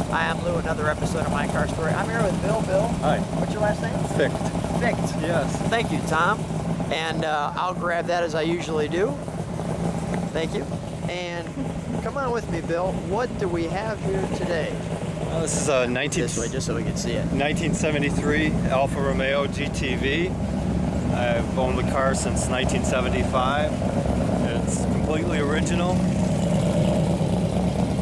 Hi, I'm Lou, another episode of My Car Story. I'm here with Bill. Bill. Hi. What's your last name? Ficht. Ficht. Yes. Thank you, Tom. And I'll grab that as I usually do. Thank you. And come on with me, Bill. What do we have here today? This is a This way, just so we can see it. 1973 Alfa Romeo GTV. I've owned the car since 1975. It's completely original.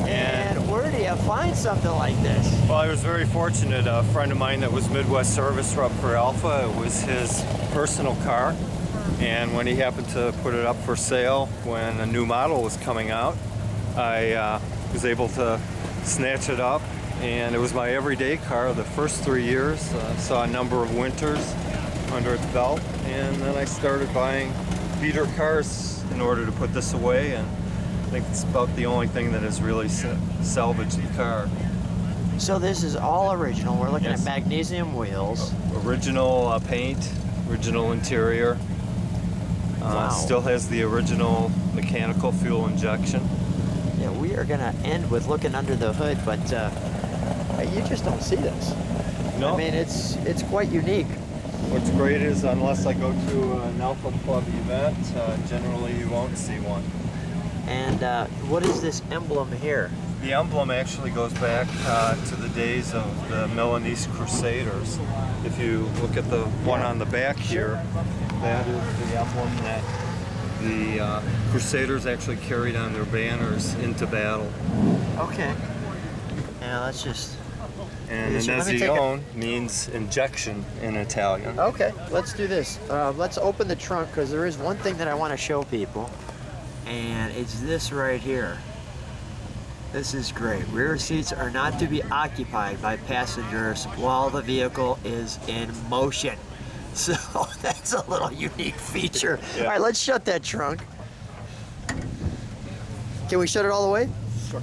And where do you find something like this? Well, I was very fortunate. A friend of mine that was Midwest service rep for Alfa, it was his personal car. And when he happened to put it up for sale when a new model was coming out, I was able to snatch it up. And it was my everyday car the first 3 years. Saw a number of winters under its belt. And then I started buying beater cars in order to put this away. And I think it's about the only thing that has really salvaged the car. So this is all original. We're looking Yes. at magnesium wheels. Original paint, original interior. Wow. Still has the original mechanical fuel injection. Yeah, we are going to end with looking under the hood, but you just don't see this. No. I mean, it's quite unique. What's great is unless I go to an Alfa Club event, generally you won't see one. And what is this emblem here? The emblem actually goes back to the days of the Milanese Crusaders. If you look at the one on the back here, that is the emblem that the Crusaders actually carried on their banners into battle. Okay. Now let's just... And injezione means injection in Italian. Okay, let's do this. Let's open the trunk because there is one thing that I want to show people. And it's this right here. This is great. Rear seats are not to be occupied by passengers while the vehicle is in motion. So that's a little unique feature. Yeah. All right, let's shut that trunk. Can we shut it all the way? Sure.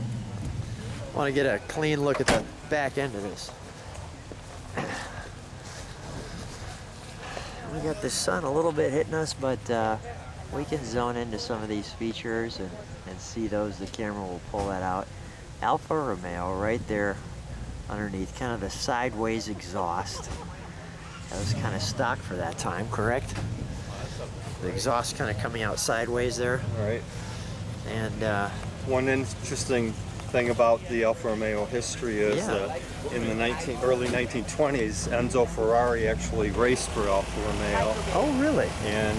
I want to get a clean look at the back end of this. We got the sun a little bit hitting us, but we can zone into some of these features and see those. The camera will pull that out. Alfa Romeo right there underneath, kind of the sideways exhaust. That was kind of stock for that time, correct? The exhaust kind of coming out sideways there. All right. And one interesting thing about the Alfa Romeo history is that in the early 1920s, Enzo Ferrari actually raced for Alfa Romeo. oh, really? And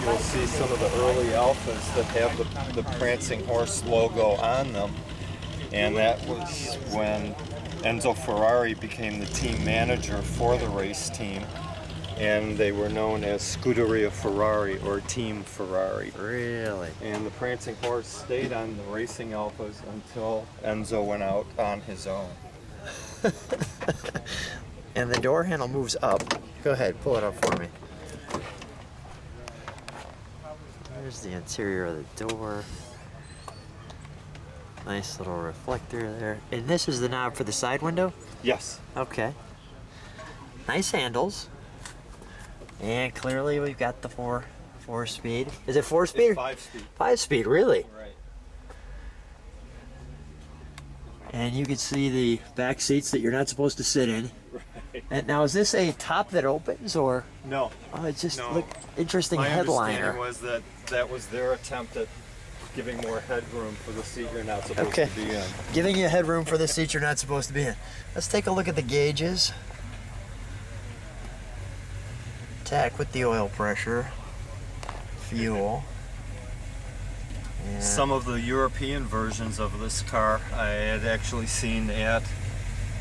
you'll see some of the early Alfas that have the prancing horse logo on them. And that was when Enzo Ferrari became the team manager for the race team. And they were known as Scuderia Ferrari or Team Ferrari. Really? And the prancing horse stayed on the racing Alfas until Enzo went out on his own. And the door handle moves up. Go ahead, pull it up for me. There's the interior of the door. Nice little reflector there. And this is the knob for the side window? Yes. Okay. Nice handles. And clearly we've got the four speed. Is it 4-speed? It's 5-speed. 5-speed, really? Right. And you can see the back seats that you're not supposed to sit in. Right. And now, is this a top that opens, or? No. Oh, it's just No. look interesting My headliner. understanding was that that was their attempt at giving more headroom for the seat you're not supposed Okay. to be in. Giving you headroom for the seat you're not supposed to be in. Let's take a look at the gauges. Tack with the oil pressure, fuel. And Some of the European versions of this car I had actually seen at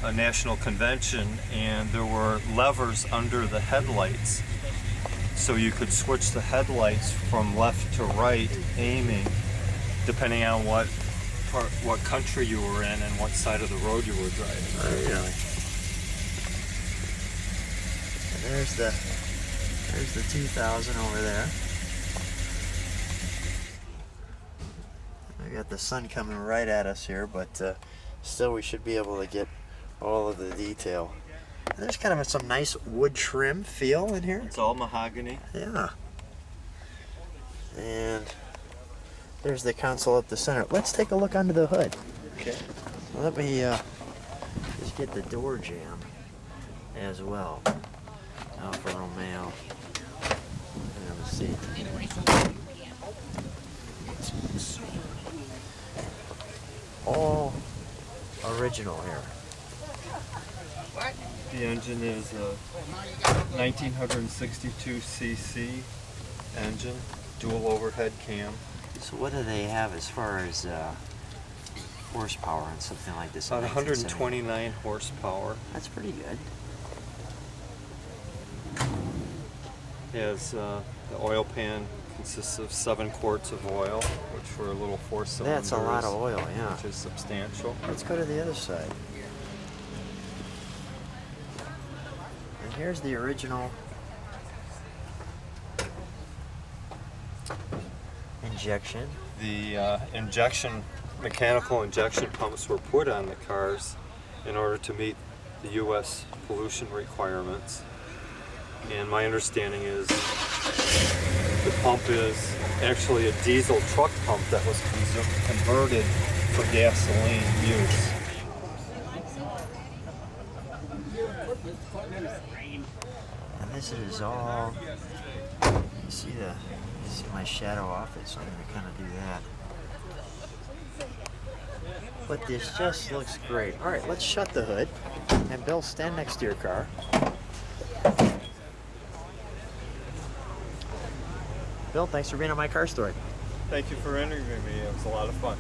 a national convention, and there were levers under the headlights, so you could switch the headlights from left to right aiming depending on what country you were in and what side of the road you were driving. Oh, really? And there's the 2000 over there. We got the sun coming right at us here, but still we should be able to get all of the detail. And there's kind of some nice wood trim feel in here. It's all mahogany. Yeah. And there's the console up the center. Let's take a look under the hood. Okay. Let me Just get the door jamb as well. Alfa Romeo. And let's see. All original here. The engine is a 1962 cc engine, dual overhead cam. So what do they have as far as horsepower on something like this? About 129 horsepower. That's pretty good. It has the oil pan consists of 7 quarts of oil, which for a little 4-cylinder That's a lot of oil, yeah. which is substantial. Let's go to the other side. And here's the original injection. The mechanical injection pumps were put on the cars in order to meet the U.S. pollution requirements. And my understanding is the pump is actually a diesel truck pump that was converted for gasoline use. And this is all, you see my shadow off it, so I'm going to kind of do that. But this just looks great. All right, let's shut the hood. And Bill, stand next to your car. Bill, thanks for being on my car story. Thank you for interviewing me. It was a lot of fun.